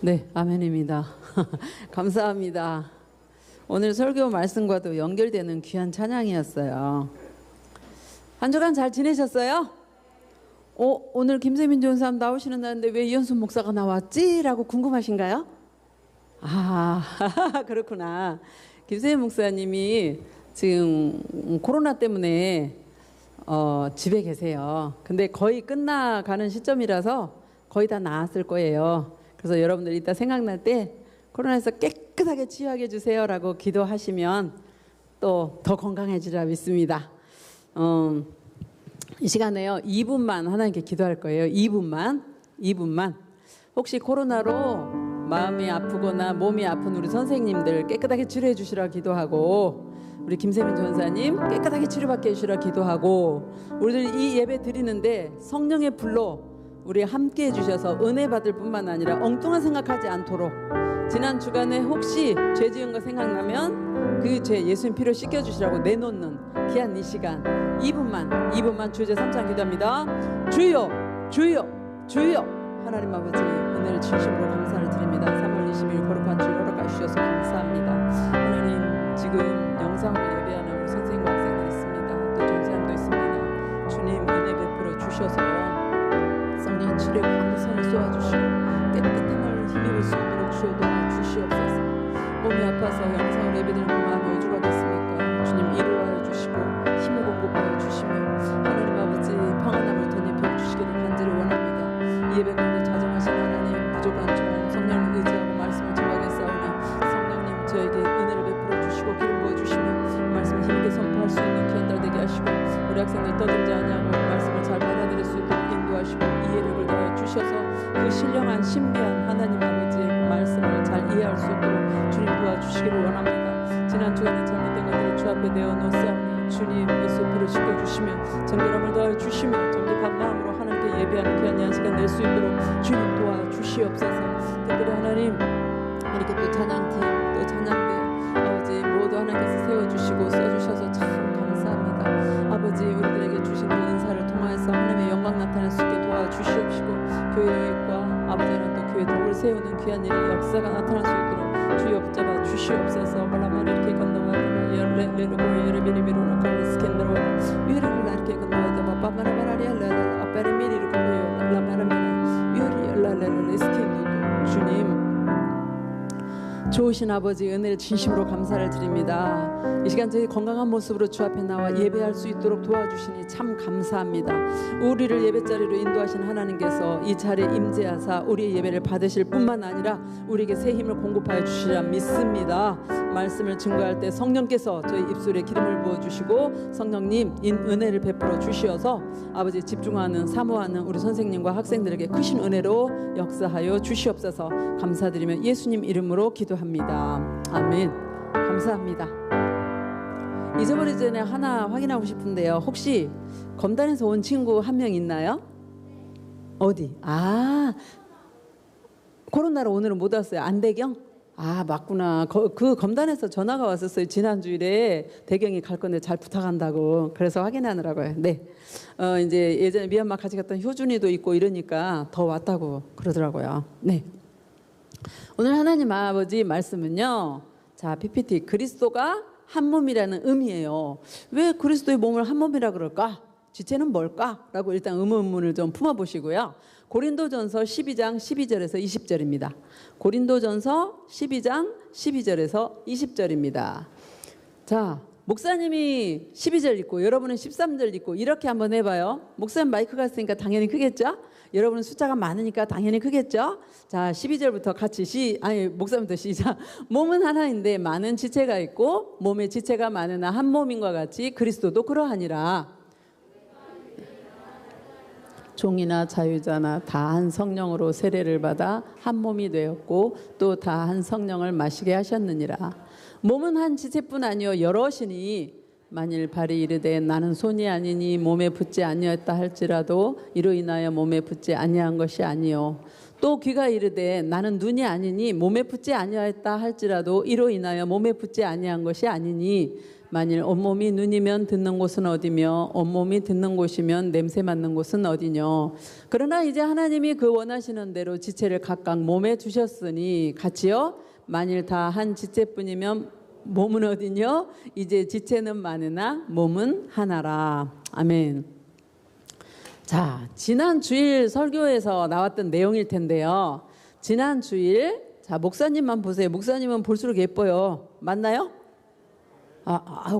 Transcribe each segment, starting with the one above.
네, 아멘입니다. 감사합니다. 오늘 설교 말씀과도 연결되는 귀한 찬양이었어요. 한 주간 잘 지내셨어요? 오늘 김세민 전사님 나오시는 날인데 왜 이현순 목사가 나왔지? 라고 궁금하신가요? 아, 그렇구나. 김세민 목사님이 지금 코로나 때문에 집에 계세요. 근데 거의 끝나가는 시점이라서 거의 다 나았을 거예요. 그래서 여러분들 이따 생각날 때 코로나에서 깨끗하게 치유하게 해주세요 라고 기도하시면 또 더 건강해지리라 믿습니다. 이 시간에요 2분만 하나님께 기도할 거예요. 2분만 혹시 코로나로 마음이 아프거나 몸이 아픈 우리 선생님들 깨끗하게 치료해 주시라 기도하고, 우리 김세민 전사님 깨끗하게 치료받게 해주시라 기도하고, 우리들 이 예배 드리는데 성령의 불로 우리 함께 해주셔서 은혜 받을 뿐만 아니라 엉뚱한 생각하지 않도록, 지난 주간에 혹시 죄 지은 거 생각나면 그 죄 예수님 피로 씻겨주시라고 내놓는 귀한 이 시간 2분만 주제 3창 기도합니다. 주여 주여 주여. 하나님 아버지 은혜를 진심으로 감사를 드립니다. 3월 20일 거룩한 주일 허락해 주셔서 감사합니다. 하나님 지금 영상으로 예배하는 우리 선생님과 학생들 있습니다. 또 전사님도 있습니다. 주님 은혜 베풀어 주셔서 성령 치료 감성을 쏘아주시고 깨끗함을 힘입을 수 있도록 주여 도와주시옵소서. 몸이 아파서 영상으로 예배드리는 마음이 오죽하겠습니까? 주님 위로하여 주시고 힘을 공급하여 주시며 하나님 아버지 평안함을 덧입혀 주시기를 간절히 원합니다. 이 예배 가운데 자정하신 하나님 부족한 저 성령을 의지하고 말씀을 전하겠사오니 성령님 저에게 은혜를 베풀어 주시고 기름 부어 주시며 말씀을 힘있게 선포할 수 있는 귀한 날 되게 하시고, 우리 학생들 떠들지 아니하고 말씀을 잘 받아들일 수 있도록 인도하시고 이해력을 더하여 주셔서 그 신령한 신비한 하나님 아버지의 그 말씀을 잘 이해할 수 있도록 주님 도와주시기를 원합니다. 지난 주간에 잘못된 것들을 주 앞에 내어놓사오니 주님 예수의 피를 씻겨주시며 정결함을 더하여 주시며 정직한 마음으로 하나님께 예배하는 귀한 이 시간 낼 수 있도록 주님 도와주시옵소서. 특별히 하나님 이렇게 또 찬양팀 또 찬양대 아버지 모두 하나님께서 세워주시고 써주셔서 참 감사합니다. 아버지 우리들에게 주신 그 은사를 통하여서 하나님의 영광 나타낼 수 있게 도와주시옵시고 교회와 아버지 하나님 또 교회 덕을 세우는 귀한 일의 역사가 나타날 수 있도록 주여 붙잡아 주시옵소서. 말라마리 이렇게 건너와라 열레르고 예레비리비로나 칼레스캔드로 유레를 이렇게 건너와다 바바마라바라리알라 아빠레미리를 보여 라마라미나 유리알라레르 스캔도도 주님 좋으신 아버지 은혜를 진심으로 감사를 드립니다. 이 시간 저희 건강한 모습으로 주 앞에 나와 예배할 수 있도록 도와주시니 참 감사합니다. 우리를 예배자리로 인도하신 하나님께서 이 자리에 임재하사 우리의 예배를 받으실 뿐만 아니라 우리에게 새 힘을 공급하여 주시리라 믿습니다. 말씀을 증거할 때 성령께서 저희 입술에 기름을 부어주시고 성령님 은혜를 베풀어 주시어서 아버지 집중하는 사모하는 우리 선생님과 학생들에게 크신 은혜로 역사하여 주시옵소서. 감사드리며 예수님 이름으로 기도합니다. 아멘. 감사합니다. 잊어버리기 전에 하나 확인하고 싶은데요. 혹시 검단에서 온 친구 한 명 있나요? 어디? 코로나로 오늘은 못 왔어요. 안대경? 맞구나. 그 검단에서 전화가 왔었어요. 지난주일에 대경이 갈 건데 잘 부탁한다고. 그래서 확인하느라고요. 네. 이제 예전에 미얀마 같이 갔던 효준이도 있고 이러니까 더 왔다고 그러더라고요. 네. 오늘 하나님 아버지 말씀은요. 자, PPT 그리스도가 한 몸이라는 의미예요. 왜 그리스도의 몸을 한 몸이라 그럴까? 지체는 뭘까? 라고 일단 의문문을 좀 품어보시고요. 고린도전서 12장 12절에서 20절입니다. 고린도전서 12장 12절에서 20절입니다. 자, 목사님이 12절 읽고 여러분은 13절 읽고 이렇게 한번 해봐요. 목사님 마이크가 있으니까 당연히 크겠죠? 여러분은 숫자가 많으니까 당연히 크겠죠? 자, 12절부터 같이 목사님부터 시작. 몸은 하나인데 많은 지체가 있고 몸의 지체가 많으나 한 몸인과 같이 그리스도도 그러하니라. 종이나 자유자나 다 한 성령으로 세례를 받아 한 몸이 되었고 또 다 한 성령을 마시게 하셨느니라. 몸은 한 지체뿐 아니요 여럿이니 만일 발이 이르되 나는 손이 아니니 몸에 붙지 아니었다 할지라도 이로 인하여 몸에 붙지 아니한 것이 아니요 또 귀가 이르되 나는 눈이 아니니 몸에 붙지 아니하였다 할지라도 이로 인하여 몸에 붙지 아니한 것이 아니니 만일 온몸이 눈이면 듣는 곳은 어디며 온몸이 듣는 곳이면 냄새 맡는 곳은 어디뇨. 그러나 이제 하나님이 그 원하시는 대로 지체를 각각 몸에 주셨으니 같이요. 만일 다 한 지체뿐이면 몸은 어디뇨. 이제 지체는 많으나 몸은 하나라. 아멘. 자, 지난 주일 설교에서 나왔던 내용일 텐데요. 지난 주일, 자, 목사님만 보세요. 목사님은 볼수록 예뻐요. 맞나요?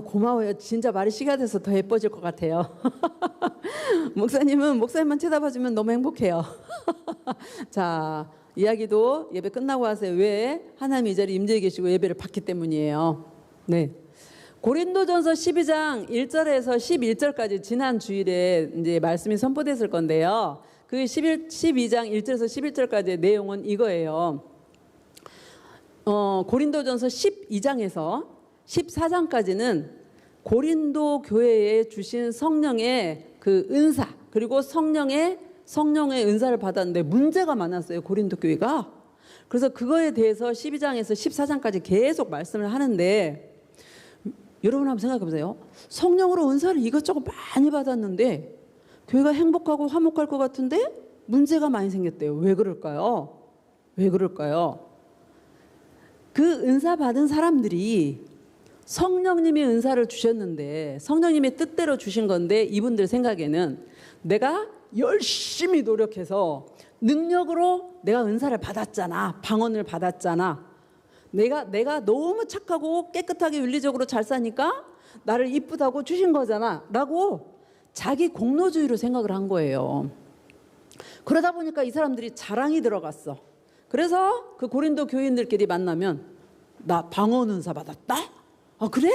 고마워요. 진짜 말이 시가 돼서 더 예뻐질 것 같아요. 목사님만 쳐다봐주면 너무 행복해요. 자, 이야기도 예배 끝나고 하세요. 왜? 하나님 이 자리에 임재해 계시고 예배를 받기 때문이에요. 네. 고린도전서 12장 1절에서 11절까지 지난 주일에 이제 말씀이 선포됐을 건데요. 그 12장 1절에서 11절까지의 내용은 이거예요. 고린도전서 12장에서 14장까지는 고린도 교회에 주신 성령의 그 은사, 그리고 성령의 은사를 받았는데 문제가 많았어요. 고린도 교회가. 그래서 그거에 대해서 12장에서 14장까지 계속 말씀을 하는데, 여러분 한번 생각해 보세요. 성령으로 은사를 이것저것 많이 받았는데 교회가 행복하고 화목할 것 같은데 문제가 많이 생겼대요. 왜 그럴까요? 그 은사 받은 사람들이 성령님이 은사를 주셨는데 성령님의 뜻대로 주신 건데, 이분들 생각에는 내가 열심히 노력해서 능력으로 내가 은사를 받았잖아, 방언을 받았잖아, 내가 너무 착하고 깨끗하게 윤리적으로 잘 사니까 나를 이쁘다고 주신 거잖아 라고 자기 공로주의로 생각을 한 거예요. 그러다 보니까 이 사람들이 자랑이 들어갔어. 그래서 그 고린도 교인들끼리 만나면 나 방언 은사 받았다? 그래?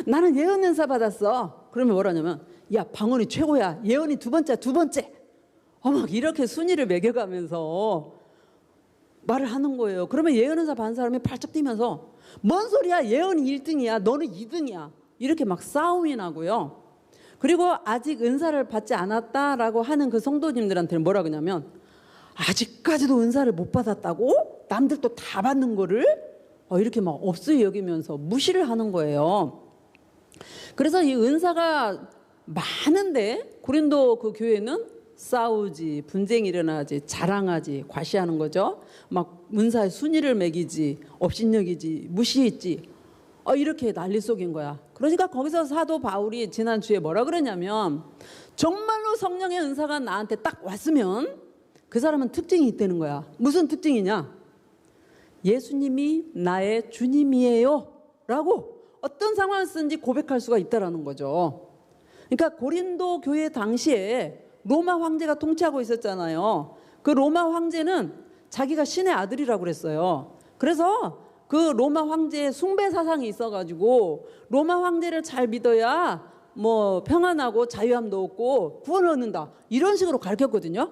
나는 예언 은사 받았어. 그러면 뭐라냐면 야, 방언이 최고야, 예언이 두 번째. 막 이렇게 순위를 매겨가면서 말을 하는 거예요. 그러면 예언 은사 받은 사람이 발작 뛰면서 뭔 소리야, 예언이 1등이야, 너는 2등이야, 이렇게 막 싸움이 나고요. 그리고 아직 은사를 받지 않았다라고 하는 그 성도님들한테는 뭐라 그러냐면 아직까지도 은사를 못 받았다고? 남들도 다 받는 거를? 이렇게 막 없이 여기면서 무시를 하는 거예요. 그래서 이 은사가 많은데 고린도 그 교회는 싸우지, 분쟁이 일어나지, 자랑하지, 과시하는 거죠. 막 은사의 순위를 매기지, 업신여기지, 무시했지, 이렇게 난리 속인 거야. 그러니까 거기서 사도 바울이 지난주에 뭐라 그러냐면 정말로 성령의 은사가 나한테 딱 왔으면 그 사람은 특징이 있다는 거야. 무슨 특징이냐? 예수님이 나의 주님이에요 라고 어떤 상황을 쓰는지 고백할 수가 있다는 거죠. 그러니까 고린도 교회 당시에 로마 황제가 통치하고 있었잖아요. 그 로마 황제는 자기가 신의 아들이라고 그랬어요. 그래서 그 로마 황제의 숭배 사상이 있어가지고 로마 황제를 잘 믿어야 뭐 평안하고 자유함도 얻고 구원을 얻는다, 이런 식으로 가르쳤거든요.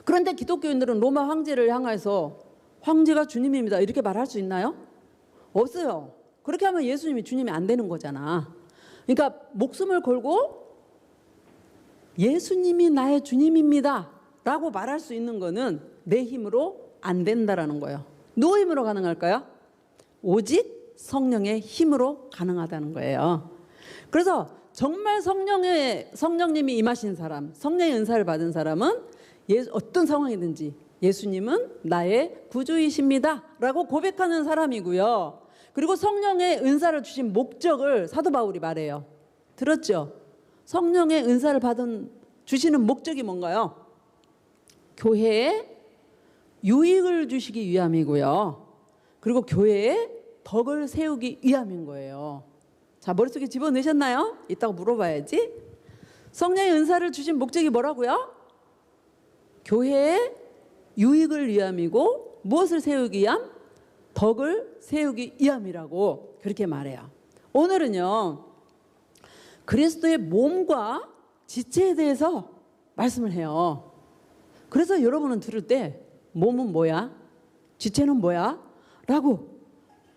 그런데 기독교인들은 로마 황제를 향해서 황제가 주님입니다 이렇게 말할 수 있나요? 없어요. 그렇게 하면 예수님이 주님이 안 되는 거잖아. 그러니까 목숨을 걸고 예수님이 나의 주님입니다 라고 말할 수 있는 거는 내 힘으로 안 된다라는 거예요. 누구 힘으로 가능할까요? 오직 성령의 힘으로 가능하다는 거예요. 그래서 정말 성령님이 임하신 사람, 성령의 은사를 받은 사람은 어떤 상황이든지 예수님은 나의 구주이십니다 라고 고백하는 사람이고요. 그리고 성령의 은사를 주신 목적을 사도 바울이 말해요. 들었죠? 성령의 은사를 주시는 목적이 뭔가요? 교회에 유익을 주시기 위함이고요. 그리고 교회에 덕을 세우기 위함인 거예요. 자, 머릿속에 집어넣으셨나요? 이따가 물어봐야지. 성령의 은사를 주신 목적이 뭐라고요? 교회에 유익을 위함이고 무엇을 세우기 위함? 덕을 세우기 위함이라고 그렇게 말해요. 오늘은요, 그리스도의 몸과 지체에 대해서 말씀을 해요. 그래서 여러분은 들을 때 몸은 뭐야? 지체는 뭐야? 라고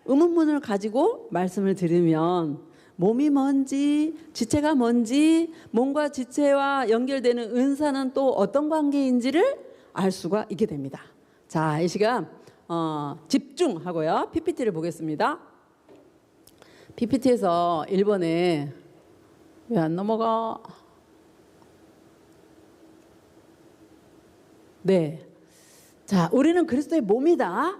의문문을 가지고 말씀을 들으면 몸이 뭔지, 지체가 뭔지, 몸과 지체와 연결되는 은사는 또 어떤 관계인지를 알 수가 있게 됩니다. 자, 이 시간 집중하고요. PPT를 보겠습니다. PPT에서 1번에 왜 안 넘어가? 네. 자, 우리는 그리스도의 몸이다.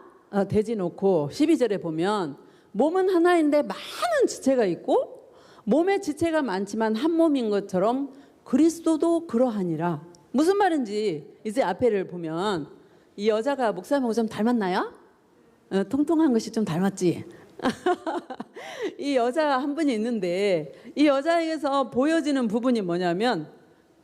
대지 놓고 12절에 보면 몸은 하나인데 많은 지체가 있고 몸의 지체가 많지만 한 몸인 것처럼 그리스도도 그러하니라. 무슨 말인지 이제 앞에를 보면 이 여자가 목사님하고 좀 닮았나요? 통통한 것이 좀 닮았지? 이 여자 한 분이 있는데 이 여자에게서 보여지는 부분이 뭐냐면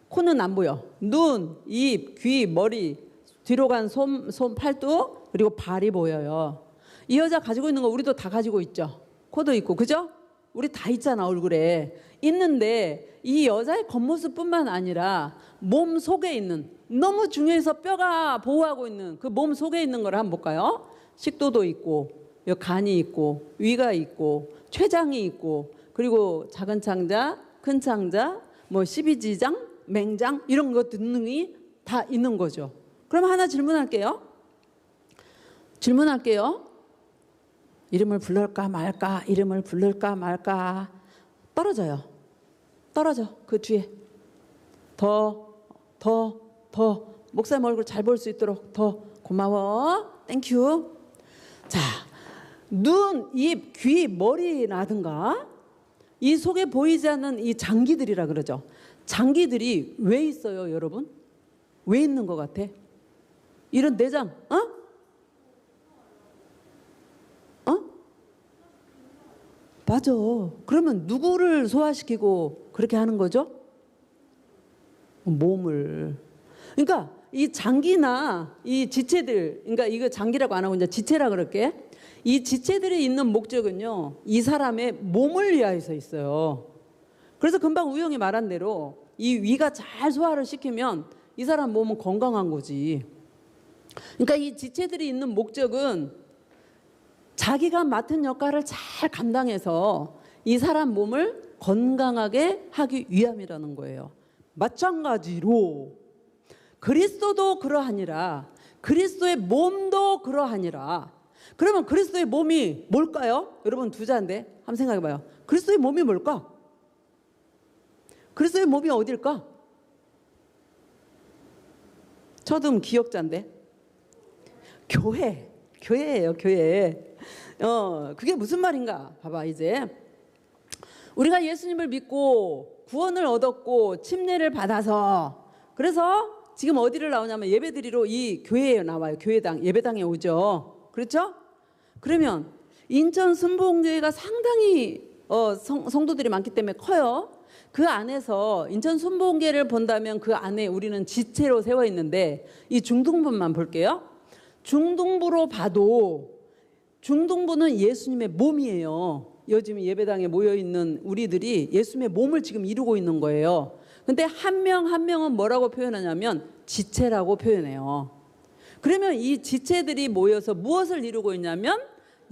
코는 안 보여. 눈, 입, 귀, 머리, 뒤로 간 손, 팔뚝, 그리고 발이 보여요. 이 여자 가지고 있는 거 우리도 다 가지고 있죠. 코도 있고, 그죠? 우리 다 있잖아, 얼굴에. 있는데 이 여자의 겉모습뿐만 아니라 몸 속에 있는, 너무 중요해서 뼈가 보호하고 있는 그 몸 속에 있는 걸 한번 볼까요? 식도도 있고, 여기 간이 있고, 위가 있고, 췌장이 있고, 그리고 작은 창자, 큰 창자, 뭐 십이지장, 맹장 이런 것 등등이 다 있는 거죠. 그럼 하나 질문할게요. 이름을 부를까 말까, 이름을 부를까 말까. 떨어져요. 떨어져. 그 뒤에. 더. 목사님 얼굴 잘 볼 수 있도록 더. 고마워. 땡큐. 자, 눈, 입, 귀, 머리라든가 이 속에 보이지 않는 이 장기들이라 그러죠. 장기들이 왜 있어요, 여러분? 왜 있는 것 같아? 이런 내장, 맞아. 그러면 누구를 소화시키고 그렇게 하는 거죠? 몸을. 그러니까 이 장기나 이 지체들, 그러니까 이거 장기라고 안 하고 이제 지체라 그럴게. 이 지체들이 있는 목적은요, 이 사람의 몸을 위하여서 있어요. 그래서 금방 우영이 말한 대로 이 위가 잘 소화를 시키면 이 사람 몸은 건강한 거지. 그러니까 이 지체들이 있는 목적은 자기가 맡은 역할을 잘 감당해서 이 사람 몸을 건강하게 하기 위함이라는 거예요. 마찬가지로 그리스도도 그러하니라. 그리스도의 몸도 그러하니라. 그러면 그리스도의 몸이 뭘까요? 여러분 두 자인데 한번 생각해 봐요. 그리스도의 몸이 뭘까? 그리스도의 몸이 어딜까? 저도 기억자인데 교회예요. 교회. 그게 무슨 말인가? 봐봐. 이제 우리가 예수님을 믿고 구원을 얻었고 침례를 받아서 그래서 지금 어디를 나오냐면 예배드리러 이 교회에 나와요. 교회당, 예배당에 오죠. 그렇죠? 그러면 인천 순복음교회가 상당히 성도들이 많기 때문에 커요. 그 안에서 인천 순복음교회를 본다면 그 안에 우리는 지체로 세워 있는데 이 중등부만 볼게요. 중등부로 봐도 중등부는 예수님의 몸이에요. 요즘 예배당에 모여있는 우리들이 예수님의 몸을 지금 이루고 있는 거예요. 근데 한 명 한 명은 뭐라고 표현하냐면 지체라고 표현해요. 그러면 이 지체들이 모여서 무엇을 이루고 있냐면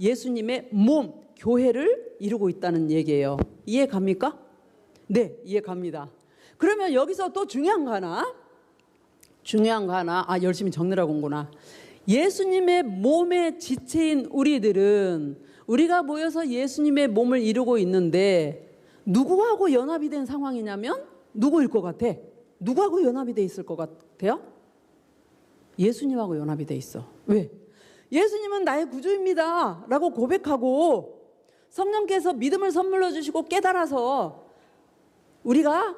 예수님의 몸, 교회를 이루고 있다는 얘기예요. 이해 갑니까? 네, 이해 갑니다. 그러면 여기서 또 중요한 거 하나. 열심히 적느라고 온구나. 예수님의 몸의 지체인 우리들은 우리가 모여서 예수님의 몸을 이루고 있는데 누구하고 연합이 된 상황이냐면 누구일 것 같아? 누구하고 연합이 돼 있을 것 같아요? 예수님하고 연합이 돼 있어. 왜? 예수님은 나의 구주입니다 라고 고백하고 성령께서 믿음을 선물로 주시고 깨달아서 우리가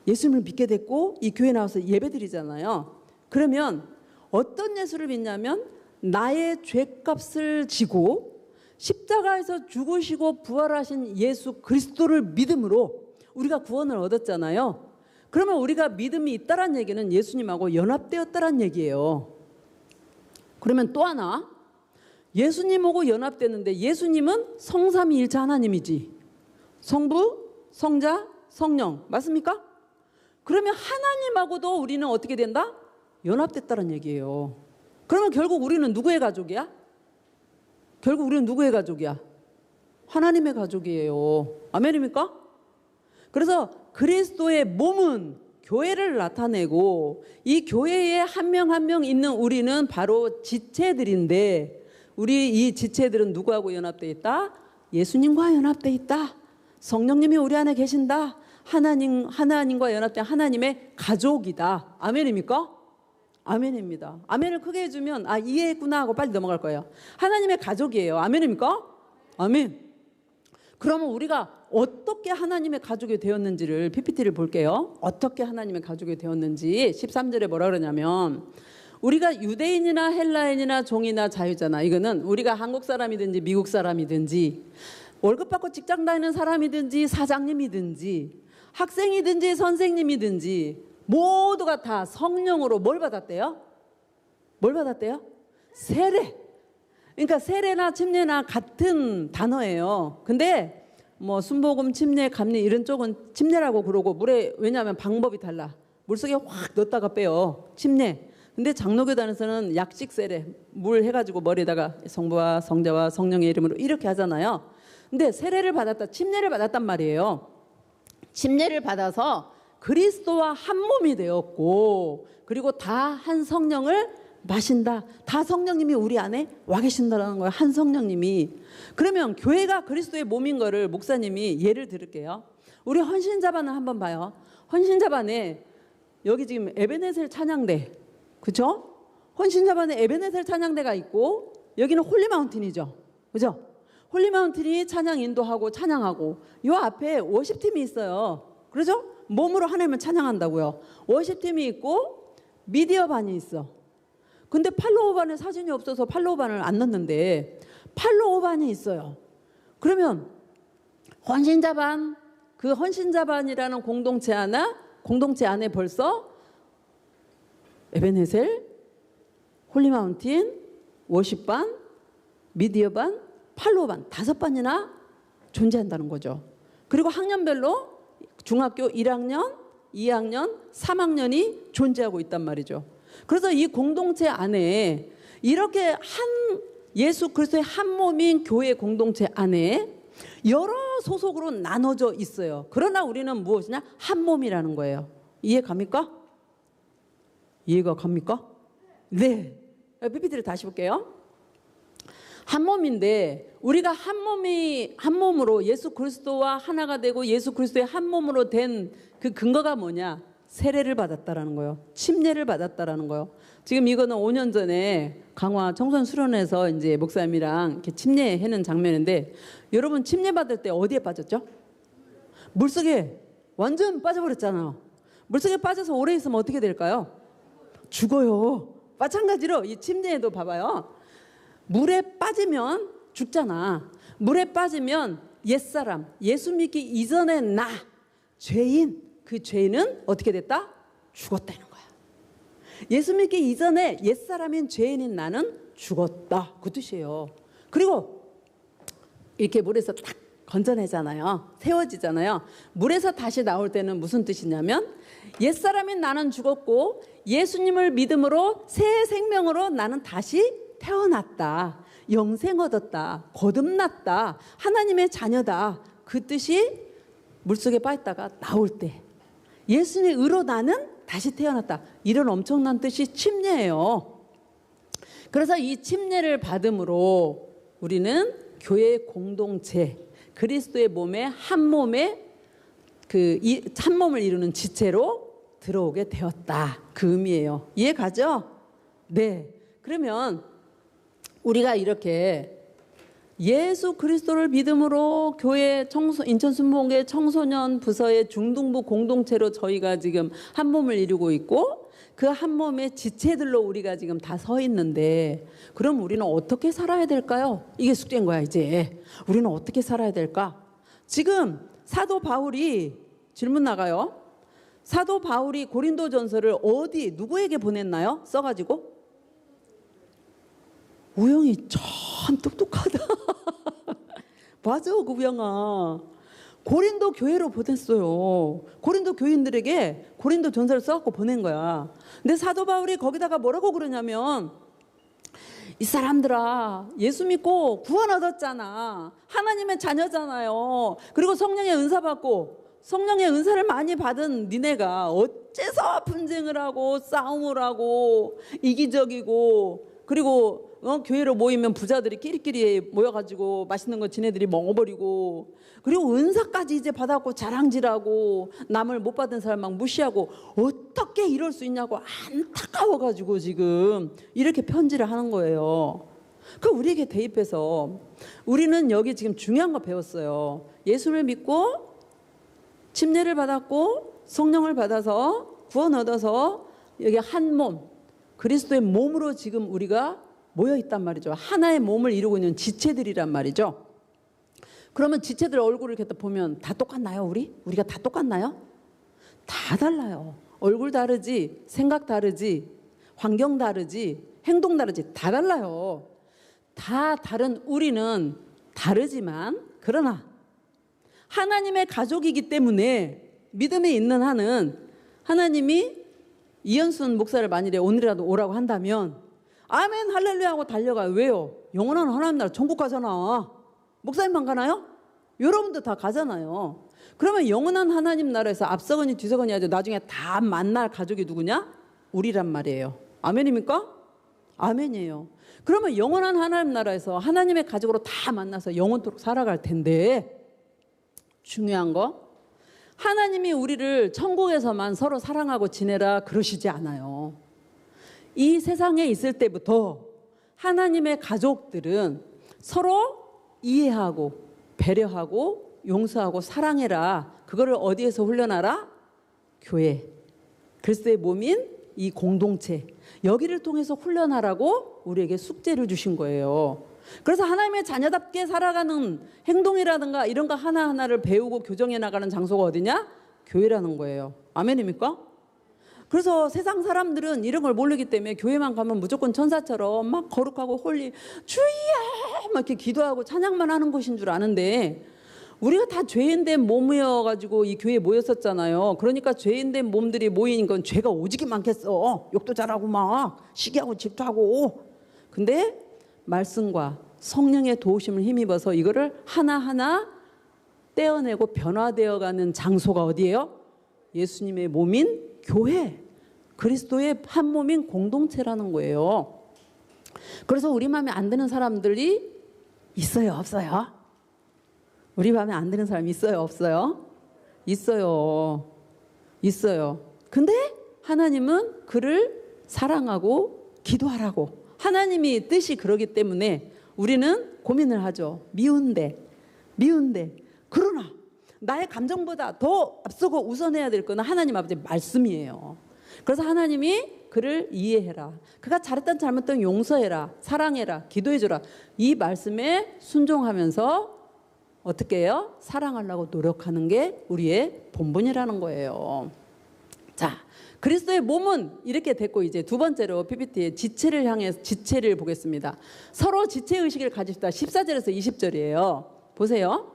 예수님을 믿게 됐고 이 교회 나와서 예배드리잖아요. 그러면 어떤 예수를 믿냐면 나의 죄값을 지고 십자가에서 죽으시고 부활하신 예수 그리스도를 믿음으로 우리가 구원을 얻었잖아요. 그러면 우리가 믿음이 있다란 얘기는 예수님하고 연합되었다란 얘기예요. 그러면 또 하나, 예수님하고 연합되는데 예수님은 성삼위일체 하나님이지. 성부, 성자, 성령 맞습니까? 그러면 하나님하고도 우리는 어떻게 된다? 연합됐다는 얘기예요. 그러면 결국 우리는 누구의 가족이야? 결국 우리는 누구의 가족이야? 하나님의 가족이에요. 아멘입니까? 그래서 그리스도의 몸은 교회를 나타내고 이 교회에 한 명 한 명 있는 우리는 바로 지체들인데 우리 이 지체들은 누구하고 연합되어 있다? 예수님과 연합돼 있다. 성령님이 우리 안에 계신다. 하나님과 연합된 하나님의 가족이다. 아멘입니까? 아멘입니다. 아멘을 크게 해주면 이해했구나 하고 빨리 넘어갈 거예요. 하나님의 가족이에요. 아멘입니까? 아멘. 그러면 우리가 어떻게 하나님의 가족이 되었는지를 PPT를 볼게요. 어떻게 하나님의 가족이 되었는지 13절에 뭐라 그러냐면 우리가 유대인이나 헬라인이나 종이나 자유잖아. 이거는 우리가 한국 사람이든지 미국 사람이든지 월급 받고 직장 다니는 사람이든지 사장님이든지 학생이든지 선생님이든지 모두가 다 성령으로 뭘 받았대요? 뭘 받았대요? 세례. 그러니까 세례나 침례나 같은 단어예요. 근데 뭐 순복음, 침례, 감리 이런 쪽은 침례라고 그러고 물에 왜냐하면 방법이 달라. 물속에 확 넣었다가 빼요. 침례. 근데 장로교단에서는 약식 세례 물 해가지고 머리에다가 성부와 성자와 성령의 이름으로 이렇게 하잖아요. 근데 세례를 받았다, 침례를 받았단 말이에요. 침례를 받아서 그리스도와 한 몸이 되었고 그리고 다 한 성령을 마신다. 다 성령님이 우리 안에 와 계신다는 거예요. 한 성령님이. 그러면 교회가 그리스도의 몸인 거를 목사님이 예를 들을게요. 우리 헌신자반을 한번 봐요. 헌신자반에 여기 지금 에베네셀 찬양대, 그죠? 헌신자반에 에베네셀 찬양대가 있고 여기는 홀리마운틴이죠, 그죠? 홀리마운틴이 찬양 인도하고 찬양하고 요 앞에 워십팀이 있어요. 그러죠? 몸으로 하나님을 찬양한다고요. 워십팀이 있고 미디어반이 있어. 근데 팔로우반에 사진이 없어서 팔로우반을 안 넣었는데 팔로우반이 있어요. 그러면 헌신자반, 그 헌신자반이라는 공동체 안에 벌써 에베네셀, 홀리마운틴, 워십반, 미디어반, 팔로우반 5반이나 존재한다는 거죠. 그리고 학년별로 중학교 1학년, 2학년, 3학년이 존재하고 있단 말이죠. 그래서 이 공동체 안에 이렇게 한 예수 그리스도의 한 몸인 교회 공동체 안에 여러 소속으로 나눠져 있어요. 그러나 우리는 무엇이냐? 한 몸이라는 거예요. 이해 갑니까? 이해가 갑니까? 네. PPT를 다시 볼게요. 한 몸인데 우리가 한 몸으로 예수 그리스도와 하나가 되고 예수 그리스도의 한 몸으로 된 그 근거가 뭐냐? 세례를 받았다라는 거예요. 침례를 받았다라는 거예요. 지금 이거는 5년 전에 강화 청소년 수련회에서 이제 목사님이랑 이렇게 침례하는 장면인데 여러분 침례 받을 때 어디에 빠졌죠? 물속에 완전 빠져버렸잖아요. 물속에 빠져서 오래 있으면 어떻게 될까요? 죽어요. 마찬가지로 이 침례에도 봐봐요. 물에 빠지면 죽잖아. 물에 빠지면 옛사람, 예수 믿기 이전의 나, 죄인, 그 죄인은 어떻게 됐다? 죽었다는 거야. 예수 믿기 이전에 옛사람인 죄인인 나는 죽었다. 그 뜻이에요. 그리고 이렇게 물에서 딱 건져내잖아요. 세워지잖아요. 물에서 다시 나올 때는 무슨 뜻이냐면 옛사람인 나는 죽었고 예수님을 믿음으로 새 생명으로 나는 다시 태어났다. 영생 얻었다. 거듭났다. 하나님의 자녀다. 그 뜻이 물속에 빠졌다가 나올 때 예수님의 의로 나는 다시 태어났다. 이런 엄청난 뜻이 침례예요. 그래서 이 침례를 받음으로 우리는 교회 공동체, 그리스도의 몸에 한 몸에 한 몸을 이루는 지체로 들어오게 되었다. 그 의미예요. 이해 가죠? 네. 그러면 우리가 이렇게 예수 그리스도를 믿음으로 교회 인천순복음교회 청소년 부서의 중등부 공동체로 저희가 지금 한 몸을 이루고 있고 그 한 몸의 지체들로 우리가 지금 다 서 있는데 그럼 우리는 어떻게 살아야 될까요? 이게 숙제인 거야 이제. 우리는 어떻게 살아야 될까? 지금 사도 바울이 질문 나가요. 사도 바울이 고린도전서를 누구에게 보냈나요? 써가지고? 우영이 참 똑똑하다. 맞아, 그 우영아. 고린도 교회로 보냈어요. 고린도 교인들에게 고린도 전서를 써갖고 보낸 거야. 근데 사도 바울이 거기다가 뭐라고 그러냐면 이 사람들아 예수 믿고 구원 얻었잖아. 하나님의 자녀잖아요. 그리고 성령의 은사 받고 성령의 은사를 많이 받은 니네가 어째서 분쟁을 하고 싸움을 하고 이기적이고 그리고 교회로 모이면 부자들이 끼리끼리 모여가지고 맛있는 거 지네들이 먹어버리고, 그리고 은사까지 이제 받았고 자랑질하고 남을 못 받은 사람 막 무시하고, 어떻게 이럴 수 있냐고 안타까워가지고 지금 이렇게 편지를 하는 거예요. 그 우리에게 대입해서 우리는 여기 지금 중요한 거 배웠어요. 예수를 믿고 침례를 받았고 성령을 받아서 구원 얻어서 여기 한 몸, 그리스도의 몸으로 지금 우리가 모여 있단 말이죠. 하나의 몸을 이루고 있는 지체들이란 말이죠. 그러면 지체들 얼굴을 이렇게 보면 다 똑같나요? 우리가 다 똑같나요? 다 달라요. 얼굴 다르지, 생각 다르지, 환경 다르지, 행동 다르지, 다 달라요. 다 다른 우리는 다르지만, 그러나 하나님의 가족이기 때문에 믿음에 있는 한은 하나님이 이현순 목사를 만일에 오늘이라도 오라고 한다면 아멘 할렐루야 하고 달려가요. 왜요? 영원한 하나님 나라 천국 가잖아. 목사님만 가나요? 여러분도 다 가잖아요. 그러면 영원한 하나님 나라에서 앞서거니 뒤서거니 하죠. 나중에 다 만날 가족이 누구냐? 우리란 말이에요. 아멘입니까? 아멘이에요. 그러면 영원한 하나님 나라에서 하나님의 가족으로 다 만나서 영원토록 살아갈 텐데, 중요한 거, 하나님이 우리를 천국에서만 서로 사랑하고 지내라 그러시지 않아요. 이 세상에 있을 때부터 하나님의 가족들은 서로 이해하고 배려하고 용서하고 사랑해라. 그거를 어디에서 훈련하라? 교회, 그리스도의 몸인 이 공동체, 여기를 통해서 훈련하라고 우리에게 숙제를 주신 거예요. 그래서 하나님의 자녀답게 살아가는 행동이라든가 이런 거 하나하나를 배우고 교정해 나가는 장소가 어디냐? 교회라는 거예요. 아멘입니까? 그래서 세상 사람들은 이런 걸 모르기 때문에 교회만 가면 무조건 천사처럼 막 거룩하고 홀리 주여 막 이렇게 기도하고 찬양만 하는 곳인 줄 아는데, 우리가 다 죄인된 몸이어가지고 이 교회에 모였었잖아요. 그러니까 죄인된 몸들이 모이는 건 죄가 오지게 많겠어. 욕도 잘하고 막 시기하고 질투하고. 근데 말씀과 성령의 도우심을 힘입어서 이거를 하나하나 떼어내고 변화되어가는 장소가 어디예요? 예수님의 몸인 교회, 그리스도의 한 몸인 공동체라는 거예요. 그래서 우리 마음에 안 드는 사람들이 있어요, 없어요? 우리 마음에 안 드는 사람이 있어요, 없어요? 있어요. 있어요. 근데 하나님은 그를 사랑하고 기도하라고, 하나님이 뜻이 그러기 때문에 우리는 고민을 하죠. 미운데. 그러나 나의 감정보다 더 앞서고 우선해야 될 거는 하나님 아버지의 말씀이에요. 그래서 하나님이 그를 이해해라, 그가 잘했던 잘못된 용서해라, 사랑해라, 기도해줘라, 이 말씀에 순종하면서 어떻게 해요? 사랑하려고 노력하는 게 우리의 본분이라는 거예요. 자, 그리스도의 몸은 이렇게 됐고, 이제 두 번째로 PPT에 지체를 향해 지체를 보겠습니다. 서로 지체의식을 가집시다. 14절에서 20절이에요. 보세요.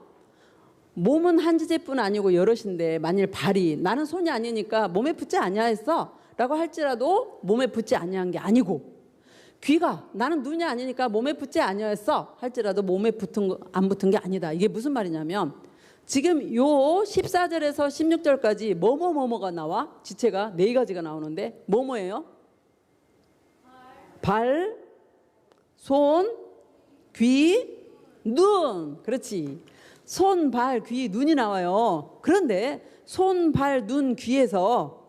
몸은 한 지체뿐 아니고 여럿인데 만일 발이 나는 손이 아니니까 몸에 붙지 아니하였어 라고 할지라도 몸에 붙지 아니한 게 아니고, 귀가 나는 눈이 아니니까 몸에 붙지 아니하였어 할지라도 몸에 안 붙은 게 아니다. 이게 무슨 말이냐면, 지금 요 14절에서 16절까지 뭐뭐뭐뭐가 나와? 지체가 4가지가 나오는데 뭐뭐예요? 발, 손, 귀, 눈. 그렇지. 손, 발, 귀, 눈이 나와요. 그런데 손, 발, 눈, 귀에서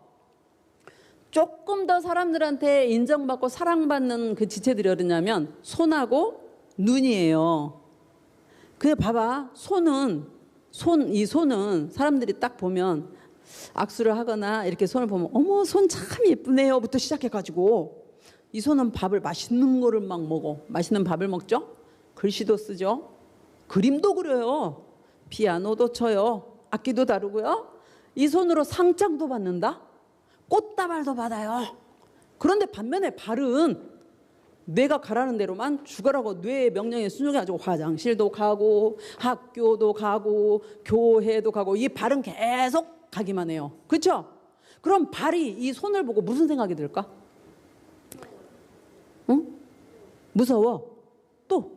조금 더 사람들한테 인정받고 사랑받는 그 지체들이 어디냐면 손하고 눈이에요. 그 봐봐. 이 손은 사람들이 딱 보면 악수를 하거나 이렇게 손을 보면 어머 손 참 예쁘네요 부터 시작해가지고, 이 손은 밥을 맛있는 거를 막 먹어. 맛있는 밥을 먹죠. 글씨도 쓰죠. 그림도 그려요. 피아노도 쳐요. 악기도 다루고요. 이 손으로 상장도 받는다. 꽃다발도 받아요. 그런데 반면에 발은 뇌가 가라는 대로만 죽어라고 뇌의 명령에 순종해가지고 화장실도 가고 학교도 가고 교회도 가고, 이 발은 계속 가기만 해요. 그렇죠? 그럼 발이 이 손을 보고 무슨 생각이 들까? 응? 무서워. 또?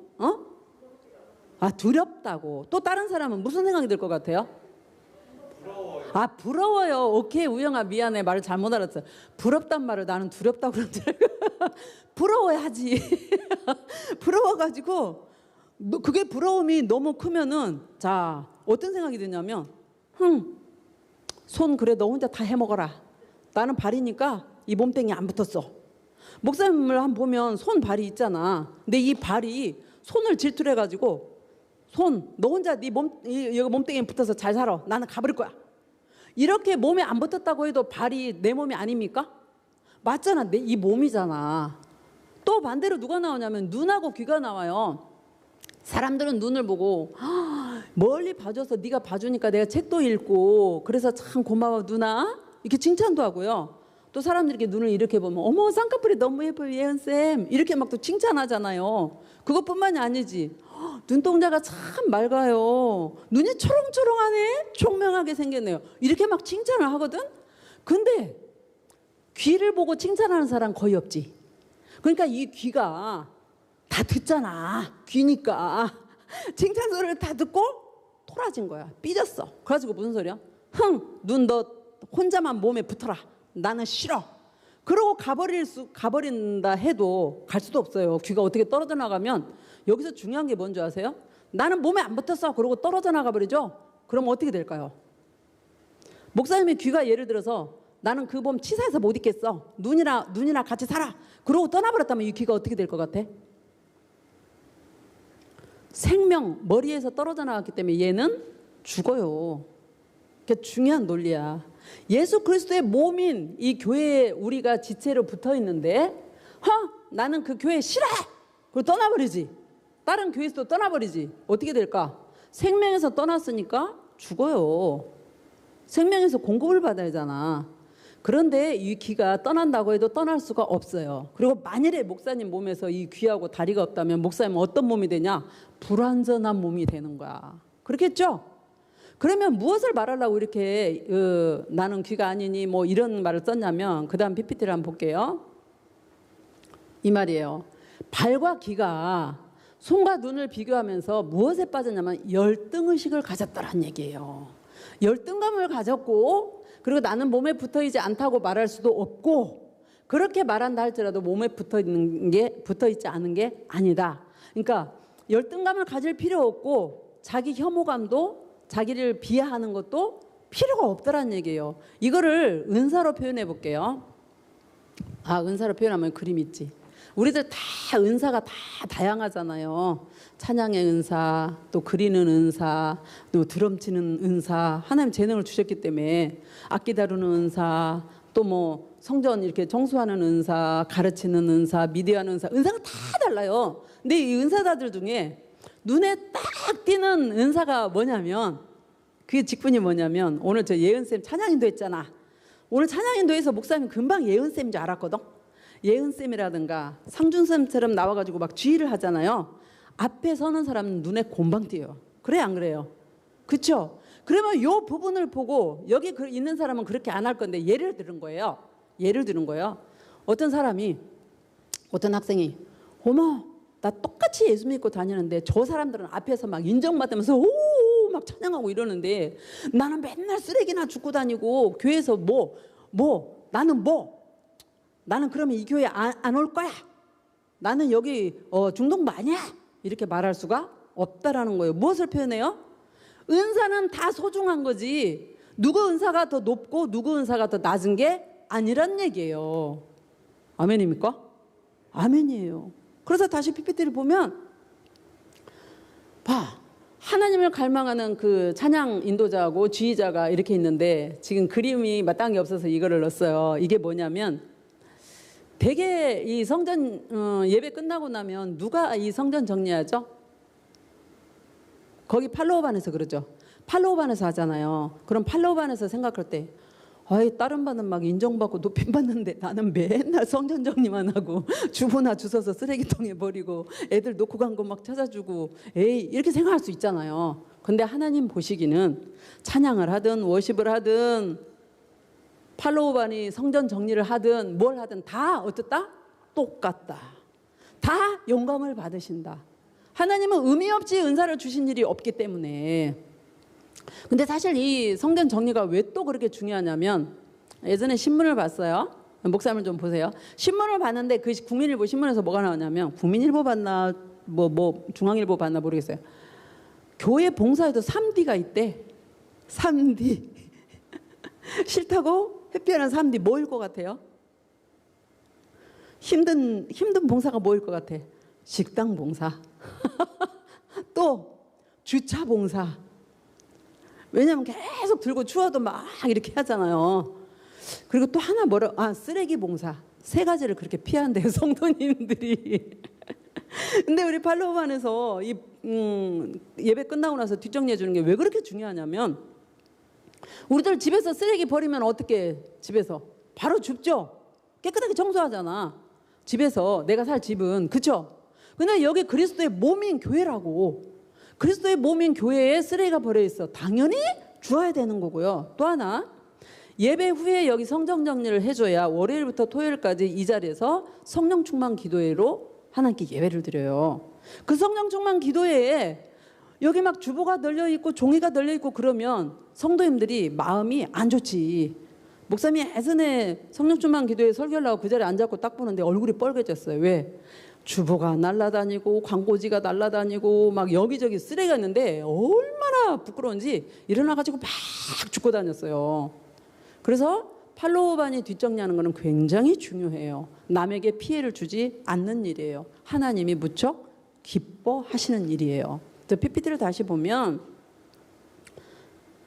두렵다고. 또 다른 사람은 무슨 생각이 들 것 같아요? 부러워요. 오케이, 우영아 미안해, 말을 잘못 알았어. 부럽단 말을 나는 두렵다고 그러는 줄 알고. 부러워야지. 부러워가지고 그게 부러움이 너무 크면은 자 어떤 생각이 드냐면 손 그래 너 혼자 다 해먹어라. 나는 발이니까 이 몸땡이 안 붙었어. 목사님을 한번 보면 손 발이 있잖아. 근데 이 발이 손을 질투를 해가지고 손 너 혼자 네 몸땡이에 붙어서 잘 살아. 나는 가버릴 거야. 이렇게 몸에 안 붙었다고 해도 발이 내 몸이 아닙니까? 맞잖아. 이 몸이잖아. 또 반대로 누가 나오냐면 눈하고 귀가 나와요. 사람들은 눈을 보고 멀리 봐줘서 네가 봐주니까 내가 책도 읽고 그래서 참 고마워 누나 이렇게 칭찬도 하고요. 또 사람들이 이렇게 눈을 이렇게 보면 어머 쌍꺼풀이 너무 예뻐요 예은쌤 이렇게 막 또 칭찬하잖아요. 그것뿐만이 아니지. 눈동자가 참 맑아요. 눈이 초롱초롱하네. 총명하게 생겼네요. 이렇게 막 칭찬을 하거든. 근데 귀를 보고 칭찬하는 사람 거의 없지. 그러니까 이 귀가 다 듣잖아. 귀니까 칭찬 소리를 다 듣고 토라진 거야. 삐졌어. 그래가지고 무슨 소리야? 눈 너 혼자만 몸에 붙어라. 나는 싫어. 그러고 가버린다 해도 갈 수도 없어요. 귀가 어떻게 떨어져 나가면 여기서 중요한 게 뭔지 아세요? 나는 몸에 안 붙었어. 그러고 떨어져 나가버리죠. 그럼 어떻게 될까요? 목사님의 귀가 예를 들어서 나는 그 몸 치사해서 못 있겠어. 눈이나 같이 살아. 그러고 떠나버렸다면 이 귀가 어떻게 될 것 같아? 생명 머리에서 떨어져 나갔기 때문에 얘는 죽어요. 그게 중요한 논리야. 예수 그리스도의 몸인 이 교회에 우리가 지체로 붙어 있는데 나는 그 교회 싫어. 그리고 떠나버리지. 다른 교회에서 떠나버리지. 어떻게 될까? 생명에서 떠났으니까 죽어요. 생명에서 공급을 받아야 하잖아. 그런데 이 귀가 떠난다고 해도 떠날 수가 없어요. 그리고 만일에 목사님 몸에서 이 귀하고 다리가 없다면 목사님은 어떤 몸이 되냐? 불완전한 몸이 되는 거야. 그렇겠죠? 그러면 무엇을 말하려고 이렇게 나는 귀가 아니니 뭐 이런 말을 썼냐면 그 다음 PPT를 한번 볼게요. 이 말이에요. 발과 귀가 손과 눈을 비교하면서 무엇에 빠졌냐면 열등의식을 가졌다는 얘기예요. 열등감을 가졌고 그리고 나는 몸에 붙어있지 않다고 말할 수도 없고 그렇게 말한다 할지라도 몸에 붙어있지 않은 게 아니다. 그러니까 열등감을 가질 필요 없고 자기 혐오감도 자기를 비하하는 것도 필요가 없다라는 얘기예요. 이거를 은사로 표현해 볼게요. 은사로 표현하면 그림 있지. 우리들 다 은사가 다 다양하잖아요. 찬양의 은사, 또 그리는 은사, 또 드럼 치는 은사. 하나님 재능을 주셨기 때문에 악기 다루는 은사, 또 뭐 성전 이렇게 청소하는 은사, 가르치는 은사, 미디어하는 은사. 은사가 다 달라요. 근데 이 은사자들 중에 눈에 딱 띄는 은사가 뭐냐면 그 직분이 뭐냐면 오늘 저 예은쌤 찬양인도 했잖아. 오늘 찬양인도 해서 목사님 금방 예은쌤인 줄 알았거든. 예은쌤이라든가 상준쌤처럼 나와가지고 막 주의를 하잖아요. 앞에 서는 사람은 눈에 곰방 띄어요. 그래 안 그래요? 그렇죠? 그러면 이 부분을 보고 여기 있는 사람은 그렇게 안 할 건데 예를 들은 거예요. 어떤 학생이 어머 나 똑같이 예수 믿고 다니는데 저 사람들은 앞에서 막 인정받으면서 오 막 찬양하고 이러는데 나는 맨날 쓰레기나 줍고 다니고 교회에서 나는 그러면 이 교회 안 올 거야. 나는 여기 중동반이야. 이렇게 말할 수가 없다라는 거예요. 무엇을 표현해요? 은사는 다 소중한 거지. 누구 은사가 더 높고 누구 은사가 더 낮은 게 아니란 얘기예요. 아멘입니까? 아멘이에요. 그래서 다시 PPT를 보면 하나님을 갈망하는 그 찬양 인도자하고 지휘자가 이렇게 있는데 지금 그림이 마땅한 게 없어서 이거를 넣었어요. 이게 뭐냐면 대개 이 성전 예배 끝나고 나면 누가 이 성전 정리하죠? 거기 팔로우반에서 그러죠. 팔로우반에서 하잖아요. 그럼 팔로우반에서 생각할 때 다른 반은 막 인정받고 높임 받는데 나는 맨날 성전 정리만 하고 주보나 주워서 쓰레기통에 버리고 애들 놓고 간 거 막 찾아주고 이렇게 생각할 수 있잖아요. 근데 하나님 보시기는 찬양을 하든 워십을 하든 팔로우반이 성전 정리를 하든 뭘 하든 다 어떻다? 똑같다. 다 영광을 받으신다. 하나님은 의미 없이 은사를 주신 일이 없기 때문에. 근데 사실 이 성전 정리가 왜 또 그렇게 중요하냐면 예전에 신문을 봤어요. 목사님을 좀 보세요. 신문을 봤는데 그 국민일보 신문에서 뭐가 나오냐면, 국민일보 봤나 뭐 중앙일보 봤나 모르겠어요. 교회 봉사에도 3D가 있대. 3D. 싫다고 회피하는 3D 뭐일 것 같아요? 힘든 봉사가 뭐일 것 같아? 식당 봉사. 또 주차 봉사. 왜냐면 계속 들고 추워도 막 이렇게 하잖아요. 그리고 또 하나 쓰레기 봉사. 3가지를 그렇게 피한대요, 성도님들이. 근데 우리 팔로우반에서 예배 끝나고 나서 뒷정리해 주는 게 왜 그렇게 중요하냐면, 우리들 집에서 쓰레기 버리면 어떻게, 집에서 바로 줍죠. 깨끗하게 청소하잖아. 집에서, 내가 살 집은. 그쵸? 근데 여기 그리스도의 몸인 교회라고. 그리스도의 몸인 교회에 쓰레기가 버려 있어. 당연히 주어야 되는 거고요. 또 하나, 예배 후에 여기 성정 정리를 해줘야 월요일부터 토요일까지 이 자리에서 성령 충만 기도회로 하나님께 예배를 드려요. 그 성령 충만 기도회에 여기 막 주보가 널려 있고 종이가 널려 있고 그러면 성도님들이 마음이 안 좋지. 목사님이 예전에 성령 충만 기도회 설교하려고 그 자리에 앉았고 딱 보는데 얼굴이 빨개졌어요. 왜? 주보가 날라다니고 광고지가 날라다니고 막 여기저기 쓰레기가 있는데 얼마나 부끄러운지 일어나가지고 막 줍고 다녔어요. 그래서 팔로우반이 뒷정리하는 것은 굉장히 중요해요. 남에게 피해를 주지 않는 일이에요. 하나님이 무척 기뻐하시는 일이에요. PPT를 다시 보면,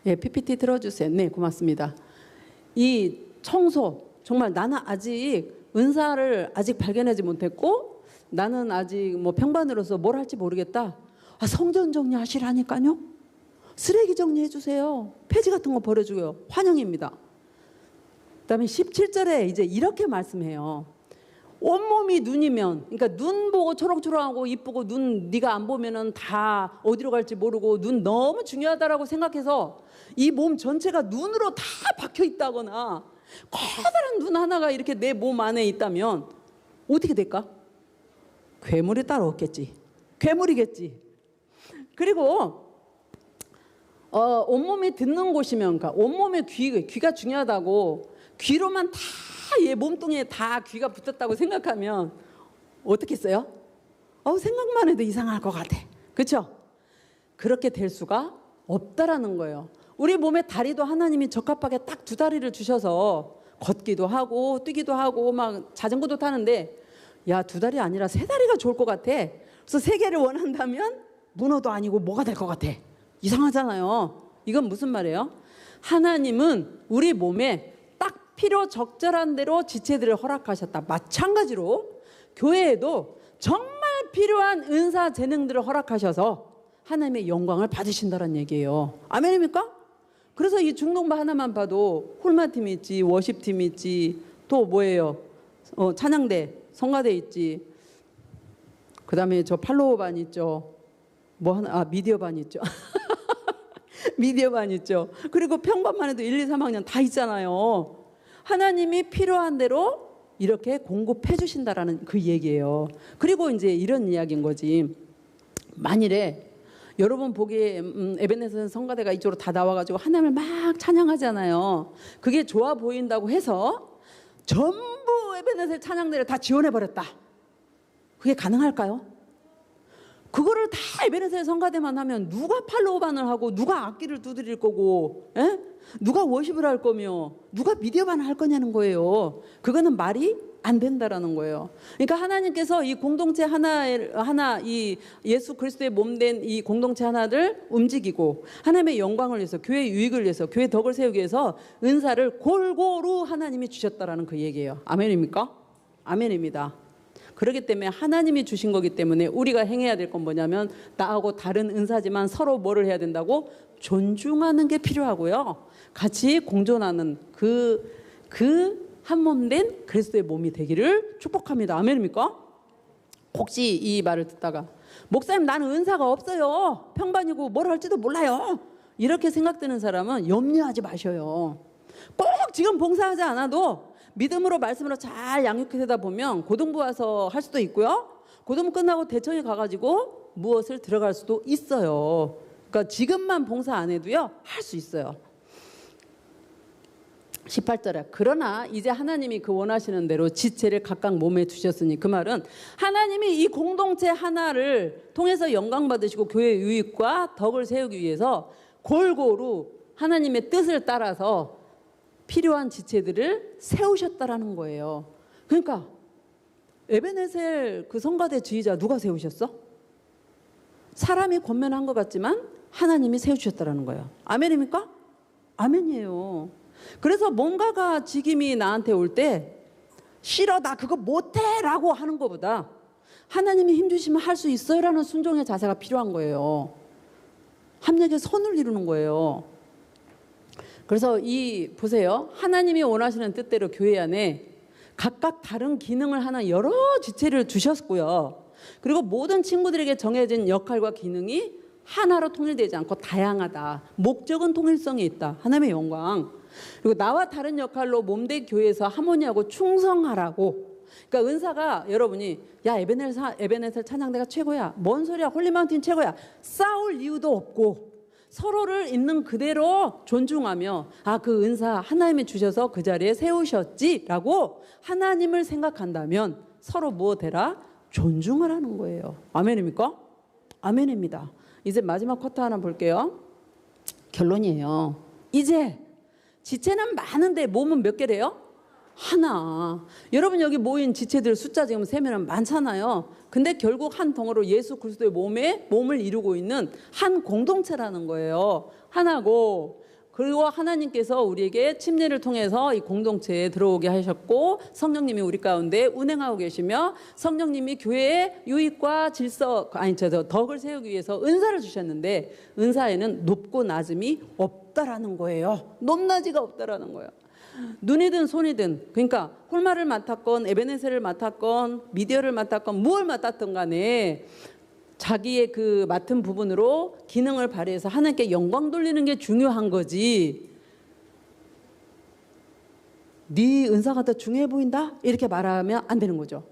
예, PPT 들어주세요. 네, 고맙습니다. 이 청소, 정말 나는 아직 은사를 아직 발견하지 못했고, 나는 아직 뭐 평반으로서 뭘 할지 모르겠다. 성전 정리하시라니까요. 쓰레기 정리해 주세요. 폐지 같은 거 버려주고요. 환영입니다. 그다음에 17절에 이제 이렇게 말씀해요. 온몸이 눈이면, 그러니까 눈 보고 초록초록하고 이쁘고 눈 네가 안 보면은 다 어디로 갈지 모르고 눈 너무 중요하다라고 생각해서 이 몸 전체가 눈으로 다 박혀 있다거나 커다란 눈 하나가 이렇게 내 몸 안에 있다면 어떻게 될까? 괴물이 따로 없겠지. 괴물이겠지. 그리고 온몸이 듣는 곳이면, 그러니까 온몸의 귀가 중요하다고 귀로만 다 얘 몸뚱이에 다 귀가 붙었다고 생각하면 어떻겠어요? 생각만 해도 이상할 것 같아. 그렇죠? 그렇게 될 수가 없다라는 거예요. 우리 몸에 다리도 하나님이 적합하게 딱 2다리를 주셔서 걷기도 하고 뛰기도 하고 막 자전거도 타는데, 야, 2다리 아니라 3다리가 좋을 것 같아. 그래서 3개를 원한다면 문어도 아니고 뭐가 될 것 같아. 이상하잖아요. 이건 무슨 말이에요? 하나님은 우리 몸에 딱 필요 적절한 대로 지체들을 허락하셨다. 마찬가지로 교회에도 정말 필요한 은사 재능들을 허락하셔서 하나님의 영광을 받으신다는 얘기예요. 아멘입니까? 그래서 이 중동부 하나만 봐도 홀마팀이 있지, 워십팀이 있지, 또 뭐예요? 찬양대, 성가대 있지. 그 다음에 저 팔로워반 있죠. 미디어반 있죠. 미디어반 있죠. 그리고 평반만 해도 1, 2, 3학년 다 있잖아요. 하나님이 필요한 대로 이렇게 공급해 주신다라는 그 얘기예요. 그리고 이제 이런 이야기인 거지. 만일에 여러분 보기에 에베네zer 성가대가 이쪽으로 다 나와가지고 하나님을 막 찬양하잖아요. 그게 좋아 보인다고 해서 전부 에베네zer 찬양대를 다 지원해버렸다. 그게 가능할까요? 그거를 다 에베네zer 성가대만 하면 누가 팔로우반을 하고 누가 악기를 두드릴 거고, 에? 누가 워십을 할 거며 누가 미디어반을 할 거냐는 거예요. 그거는 말이 안 된다라는 거예요. 그러니까 하나님께서 이 공동체 하나 이 예수 그리스도의 몸된 이 공동체 하나를 움직이고 하나님의 영광을 위해서, 교회 유익을 위해서, 교회 덕을 세우기 위해서 은사를 골고루 하나님이 주셨다라는 그 얘기예요. 아멘입니까? 아멘입니다. 그렇기 때문에 하나님이 주신 거기 때문에 우리가 행해야 될 건 뭐냐면, 나하고 다른 은사지만 서로 뭐를 해야 된다고? 존중하는 게 필요하고요. 같이 공존하는 그 한 몸 된 그리스도의 몸이 되기를 축복합니다. 아멘입니까? 혹시 이 말을 듣다가 목사님 나는 은사가 없어요. 평반이고 뭘 할지도 몰라요. 이렇게 생각되는 사람은 염려하지 마셔요. 꼭 지금 봉사하지 않아도 믿음으로 말씀으로 잘 양육되다 보면 고등부 와서 할 수도 있고요. 고등부 끝나고 대청에 가가지고 무엇을 들어갈 수도 있어요. 그러니까 지금만 봉사 안 해도요 할 수 있어요. 18절에 그러나 이제 하나님이 그 원하시는 대로 지체를 각각 몸에 두셨으니, 그 말은 하나님이 이 공동체 하나를 통해서 영광 받으시고 교회의 유익과 덕을 세우기 위해서 골고루 하나님의 뜻을 따라서 필요한 지체들을 세우셨다라는 거예요. 그러니까 에베네셀 그 성가대 지휘자 누가 세우셨어? 사람이 권면한 것 같지만 하나님이 세우셨다라는 거예요. 아멘입니까? 아멘이에요. 그래서 뭔가가 직임이 나한테 올 때 싫어 나 그거 못해 라고 하는 것보다 하나님이 힘주시면 할 수 있어요 라는 순종의 자세가 필요한 거예요. 합력의 선을 이루는 거예요. 그래서 보세요. 하나님이 원하시는 뜻대로 교회 안에 각각 다른 기능을 하는 여러 지체를 주셨고요. 그리고 모든 친구들에게 정해진 역할과 기능이 하나로 통일되지 않고 다양하다. 목적은 통일성이 있다. 하나님의 영광. 그리고 나와 다른 역할로 몸된 교회에서 하모니하고 충성하라고. 그러니까 은사가 여러분이 야 에베네셀 찬양대가 최고야. 뭔 소리야. 홀리마운틴 최고야. 싸울 이유도 없고 서로를 있는 그대로 존중하며 그 은사 하나님이 주셔서 그 자리에 세우셨지라고 하나님을 생각한다면 서로 무엇해라? 존중을 하는 거예요. 아멘입니까? 아멘입니다. 이제 마지막 쿼터 하나 볼게요. 결론이에요. 이제 지체는 많은데 몸은 몇 개래요? 하나. 여러분 여기 모인 지체들 숫자 지금 세면 많잖아요. 근데 결국 한 덩어리로 예수 그리스도의 몸을 이루고 있는 한 공동체라는 거예요. 하나고, 그리고 하나님께서 우리에게 침례를 통해서 이 공동체에 들어오게 하셨고 성령님이 우리 가운데 운행하고 계시며 성령님이 교회의 유익과 덕을 세우기 위해서 은사를 주셨는데 은사에는 높고 낮음이 없다라는 거예요. 높낮이가 없다라는 거예요. 눈이든 손이든, 그러니까 홀마를 맡았건 에베네셀을 맡았건 미디어를 맡았건 무엇을 맡았던 간에 자기의 그 맡은 부분으로 기능을 발휘해서 하나님께 영광 돌리는 게 중요한 거지. 네 은사가 더 중요해 보인다? 이렇게 말하면 안 되는 거죠.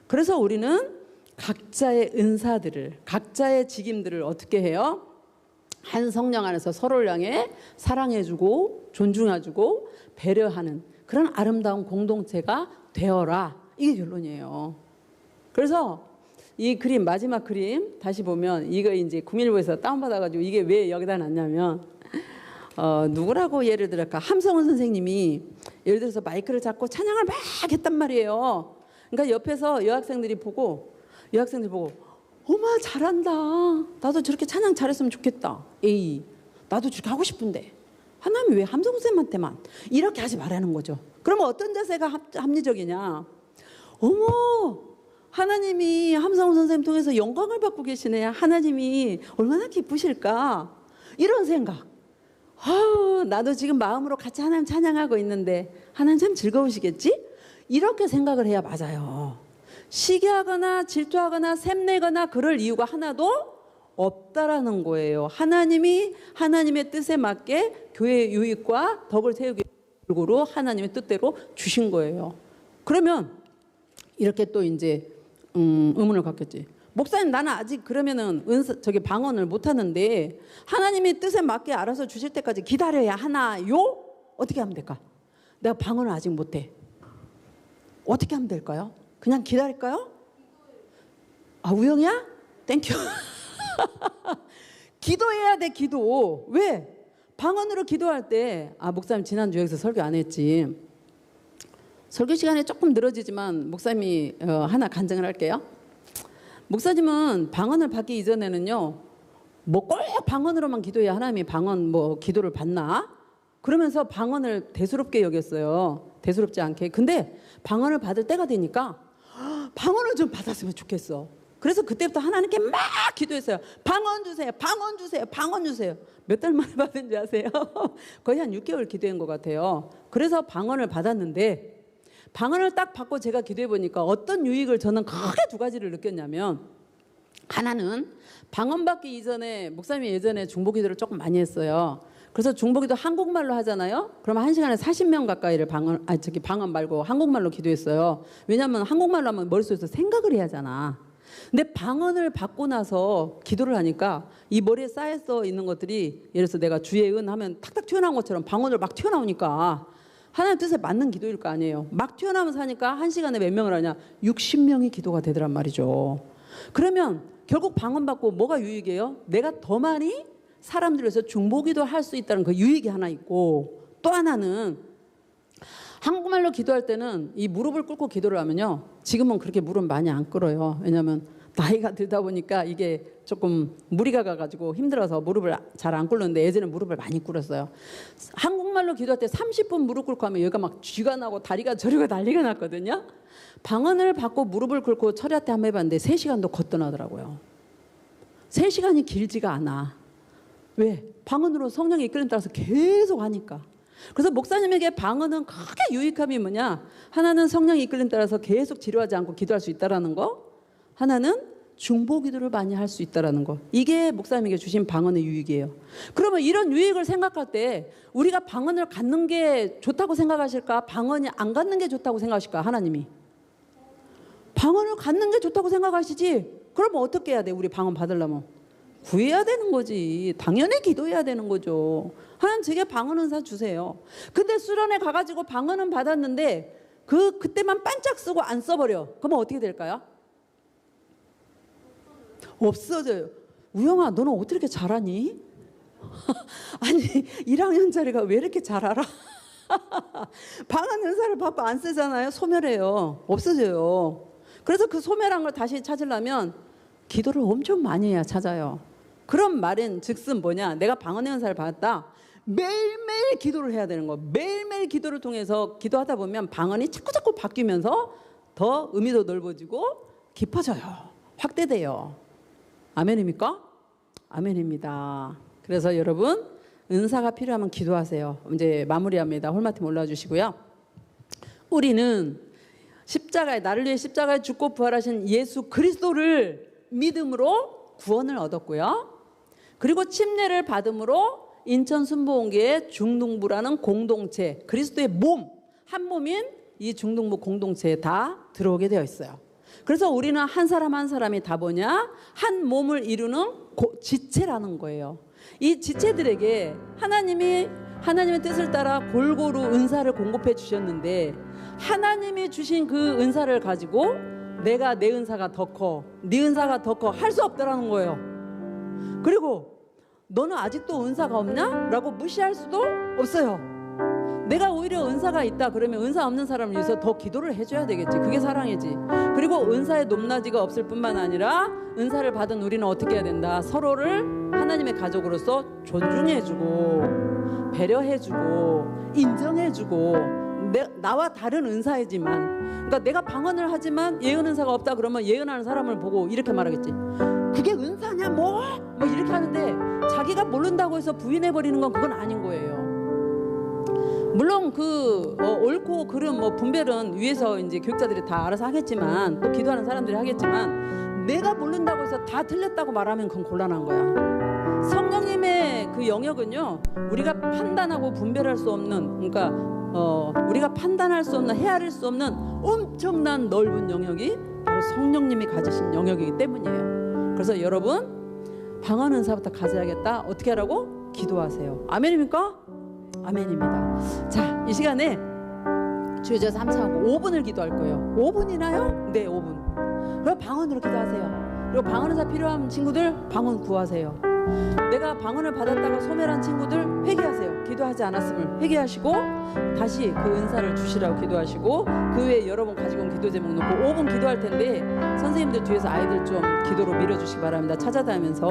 그래서 우리는 각자의 은사들을, 각자의 직임들을 어떻게 해요? 한 성령 안에서 서로를 향해 사랑해주고 존중해주고 배려하는 그런 아름다운 공동체가 되어라. 이게 결론이에요. 그래서 이 그림, 마지막 그림 다시 보면 이거 이제 국민일보에서 다운받아가지고 이게 왜 여기다 놨냐면 누구라고 예를 들을까? 함성훈 선생님이 예를 들어서 마이크를 잡고 찬양을 막 했단 말이에요. 그러니까 옆에서 여학생들이 보고 어머 잘한다. 나도 저렇게 찬양 잘했으면 좋겠다. 에이 나도 저렇게 하고 싶은데 하나님이 왜 함성훈 선생님한테만 이렇게 하지 말라는 거죠. 그러면 어떤 자세가 합리적이냐? 어머 하나님이 함성훈 선생님 통해서 영광을 받고 계시네. 하나님이 얼마나 기쁘실까? 이런 생각. 나도 지금 마음으로 같이 하나님 찬양하고 있는데 하나님 참 즐거우시겠지? 이렇게 생각을 해야 맞아요. 시기하거나 질투하거나 샘내거나 그럴 이유가 하나도 없다라는 거예요. 하나님이 하나님의 뜻에 맞게 교회의 유익과 덕을 세우기 위해서 하나님의 뜻대로 주신 거예요. 그러면 이렇게 또 이제 의문을 갖겠지. 목사님 나는 아직 그러면은 방언을 못 하는데 하나님의 뜻에 맞게 알아서 주실 때까지 기다려야 하나요? 어떻게 하면 될까? 내가 방언을 아직 못 해. 어떻게 하면 될까요? 그냥 기다릴까요? 우영이야? 땡큐. 기도해야 돼. 기도. 왜? 방언으로 기도할 때 목사님 지난주 여기서 설교 안 했지. 설교 시간이 조금 늘어지지만 목사님이 하나 간증을 할게요. 목사님은 방언을 받기 이전에는요, 뭐 꼭 방언으로만 기도해야 하나님이 기도를 받나? 그러면서 방언을 대수롭게 여겼어요. 대수롭지 않게. 근데 방언을 받을 때가 되니까 방언을 좀 받았으면 좋겠어. 그래서 그때부터 하나님께 막 기도했어요. 방언 주세요. 방언 주세요. 방언 주세요. 몇 달 만에 받은지 아세요? 거의 한 6개월 기도한 것 같아요. 그래서 방언을 받았는데 방언을 딱 받고 제가 기도해 보니까 어떤 유익을 저는 크게 두 가지를 느꼈냐면, 하나는 방언 받기 이전에 목사님이 예전에 중보기도를 조금 많이 했어요. 그래서 중보기도 한국말로 하잖아요. 그러면 1시간에 40명 가까이를 방언 말고 한국말로 기도했어요. 왜냐하면 한국말로 하면 머릿속에서 생각을 해야 하잖아. 근데 방언을 받고 나서 기도를 하니까 이 머리에 쌓여서 있는 것들이 예를 들어서 내가 주의 은 하면 탁탁 튀어나온 것처럼 방언을 막 튀어나오니까 하나님 뜻에 맞는 기도일 거 아니에요. 막 튀어나오면서 하니까 한 시간에 몇 명을 하냐? 60명이 기도가 되더란 말이죠. 그러면 결국 방언받고 뭐가 유익이에요? 내가 더 많이 사람들 위해서 중보기도 할 수 있다는 그 유익이 하나 있고, 또 하나는 한국말로 기도할 때는 이 무릎을 꿇고 기도를 하면요, 지금은 그렇게 무릎 많이 안 꿇어요. 왜냐하면 나이가 들다 보니까 이게 조금 무리가 가가지고 힘들어서 무릎을 잘 안 꿇는데 예전에 무릎을 많이 꿇었어요. 한국말로 기도할 때 30분 무릎 꿇고 하면 여기가 막 쥐가 나고 다리가 저리고 난리가 났거든요. 방언을 받고 무릎을 꿇고 철야 때 한번 해봤는데 3시간도 거뜬하더라고요. 3시간이 길지가 않아. 왜? 방언으로 성령의 이끌림 따라서 계속 하니까. 그래서 목사님에게 방언은 크게 유익함이 뭐냐? 하나는 성령의 이끌림 따라서 계속 지루하지 않고 기도할 수 있다는 거, 하나는 중보기도를 많이 할 수 있다는 거. 이게 목사님에게 주신 방언의 유익이에요. 그러면 이런 유익을 생각할 때 우리가 방언을 갖는 게 좋다고 생각하실까? 방언이 안 갖는 게 좋다고 생각하실까? 하나님이 방언을 갖는 게 좋다고 생각하시지. 그러면 어떻게 해야 돼? 우리 방언 받으려면 구해야 되는 거지. 당연히 기도해야 되는 거죠. 하나님 제게 방언 은사 주세요. 근데 수련회 가가지고 방언은 받았는데 그때만 반짝 쓰고 안 써버려. 그러면 어떻게 될까요? 없어져요. 우영아, 너는 어떻게 이렇게 잘하니? 아니 1학년짜리가 왜 이렇게 잘 알아? 방언 은사를 받고 안 쓰잖아요. 소멸해요. 없어져요. 그래서 그 소멸한 걸 다시 찾으려면 기도를 엄청 많이 해야 찾아요. 그런 말은 즉슨 뭐냐? 내가 방언의 은사를 받았다. 매일매일 기도를 해야 되는 거. 매일매일 기도를 통해서 기도하다 보면 방언이 자꾸자꾸 바뀌면서 더 의미도 넓어지고 깊어져요. 확대돼요. 아멘입니까? 아멘입니다. 그래서 여러분 은사가 필요하면 기도하세요. 이제 마무리합니다. 홀마팀 올라주시고요. 우리는 십자가에, 나를 위해 십자가에 죽고 부활하신 예수 그리스도를 믿음으로 구원을 얻었고요. 그리고 침례를 받음으로 인천 순복음교회 중등부라는 공동체, 그리스도의 몸, 한 몸인 이 중등부 공동체에 다 들어오게 되어 있어요. 그래서 우리는 한 사람 한 사람이 다 뭐냐? 한 몸을 이루는 지체라는 거예요. 이 지체들에게 하나님이 하나님의 뜻을 따라 골고루 은사를 공급해 주셨는데, 하나님이 주신 그 은사를 가지고 내가 내 은사가 더 커, 네 은사가 더 커 할 수 없다라는 거예요. 그리고 너는 아직도 은사가 없냐? 라고 무시할 수도 없어요. 내가 오히려 은사가 있다 그러면 은사 없는 사람을 위해서 더 기도를 해줘야 되겠지. 그게 사랑이지. 그리고 은사의 높낮이가 없을 뿐만 아니라 은사를 받은 우리는 어떻게 해야 된다? 서로를 하나님의 가족으로서 존중해주고 배려해주고 인정해주고, 나와 다른 은사이지만, 그러니까 내가 방언을 하지만 예언 은사가 없다 그러면 예언하는 사람을 보고 이렇게 말하겠지. 그게 은사냐 뭐 이렇게 하는데, 자기가 모른다고 해서 부인해버리는 건 그건 아닌 거예요. 물론 옳고 그름 분별은 위에서 이제 교육자들이 다 알아서 하겠지만, 또 기도하는 사람들이 하겠지만, 내가 모른다고 해서 다 틀렸다고 말하면 그건 곤란한 거야. 성령님의 그 영역은요, 우리가 판단하고 분별할 수 없는, 그러니까 우리가 판단할 수 없는, 헤아릴 수 없는 엄청난 넓은 영역이 바로 성령님이 가지신 영역이기 때문이에요. 그래서 여러분 방언 은사부터 가져야겠다. 어떻게 하라고? 기도하세요. 아멘입니까? 아멘입니다. 자, 이 시간에 주여 삼사하고 5분을 기도할 거예요. 5분이나요? 네, 5분. 그럼 방언으로 기도하세요. 그리고 방언 은사 필요한 친구들 방언 구하세요. 내가 방언을 받았다가 소멸한 친구들 회개하세요. 기도하지 않았음을 회개하시고 다시 그 은사를 주시라고 기도하시고, 그 외에 여러분 가지고 온 기도 제목 놓고 5분 기도할 텐데, 선생님들 뒤에서 아이들 좀 기도로 밀어주시기 바랍니다. 찾아다니면서